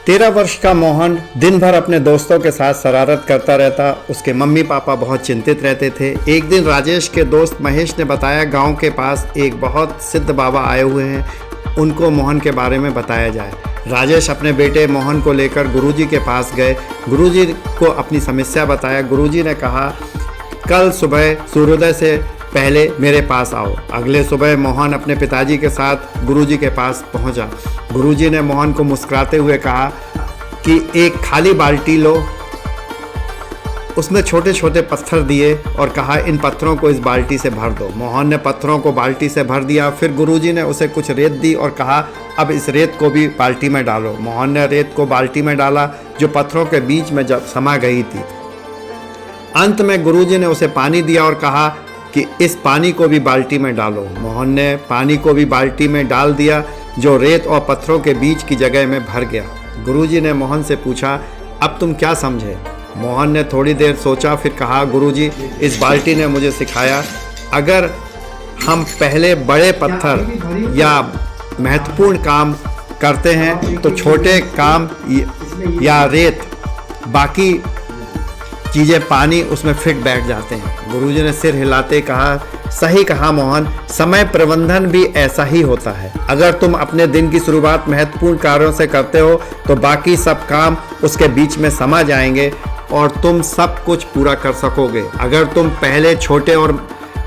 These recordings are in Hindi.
13 वर्ष का मोहन दिन भर अपने दोस्तों के साथ शरारत करता रहता। उसके मम्मी पापा बहुत चिंतित रहते थे। एक दिन राजेश के दोस्त महेश ने बताया गांव के पास एक बहुत सिद्ध बाबा आए हुए हैं, उनको मोहन के बारे में बताया जाए। राजेश अपने बेटे मोहन को लेकर गुरुजी के पास गए। गुरुजी को अपनी समस्या बताया। गुरुजी ने कहा, कल सुबह सूर्योदय से पहले मेरे पास आओ। अगले सुबह मोहन अपने पिताजी के साथ गुरुजी के पास पहुंचा। गुरुजी ने मोहन को मुस्कुराते हुए कहा कि एक खाली बाल्टी लो। उसमें छोटे छोटे पत्थर दिए और कहा, इन पत्थरों को इस बाल्टी से भर दो। मोहन ने पत्थरों को बाल्टी से भर दिया। फिर गुरुजी ने उसे कुछ रेत दी और कहा, अब इस रेत को भी बाल्टी में डालो। मोहन ने रेत को बाल्टी में डाला जो पत्थरों के बीच में समा गई थी। अंत में गुरुजी ने उसे पानी दिया और कहा कि इस पानी को भी बाल्टी में डालो। मोहन ने पानी को भी बाल्टी में डाल दिया जो रेत और पत्थरों के बीच की जगह में भर गया। गुरुजी ने मोहन से पूछा, अब तुम क्या समझे? मोहन ने थोड़ी देर सोचा, फिर कहा, गुरुजी, इस बाल्टी ने मुझे सिखाया अगर हम पहले बड़े पत्थर या महत्वपूर्ण काम करते हैं तो छोटे काम या रेत, बाकी चीज़ें पानी उसमें फिट बैठ जाते हैं। गुरुजी ने सिर हिलाते कहा, सही कहा मोहन, समय प्रबंधन भी ऐसा ही होता है। अगर तुम अपने दिन की शुरुआत महत्वपूर्ण कार्यों से करते हो तो बाकी सब काम उसके बीच में समा जाएंगे और तुम सब कुछ पूरा कर सकोगे। अगर तुम पहले छोटे और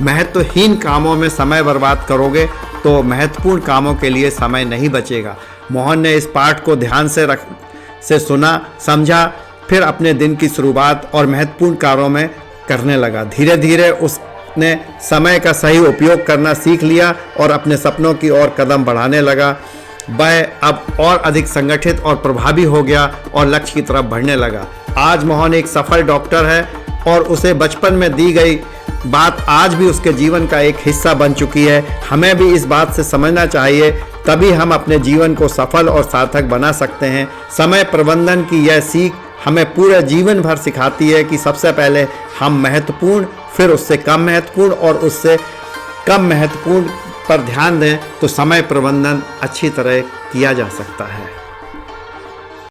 महत्वहीन कामों में समय बर्बाद करोगे तो महत्वपूर्ण कामों के लिए समय नहीं बचेगा। मोहन ने इस पाठ को ध्यान से सुना, समझा, फिर अपने दिन की शुरुआत और महत्वपूर्ण कार्यों में करने लगा। धीरे धीरे उसने समय का सही उपयोग करना सीख लिया और अपने सपनों की ओर कदम बढ़ाने लगा। वह अब और अधिक संगठित और प्रभावी हो गया और लक्ष्य की तरफ बढ़ने लगा। आज मोहन एक सफल डॉक्टर है और उसे बचपन में दी गई बात आज भी उसके जीवन का एक हिस्सा बन चुकी है। हमें भी इस बात से समझना चाहिए, तभी हम अपने जीवन को सफल और सार्थक बना सकते हैं। समय प्रबंधन की यह सीख हमें पूरे जीवन भर सिखाती है कि सबसे पहले हम महत्वपूर्ण, फिर उससे कम महत्वपूर्ण और उससे कम महत्वपूर्ण पर ध्यान दें तो समय प्रबंधन अच्छी तरह किया जा सकता है।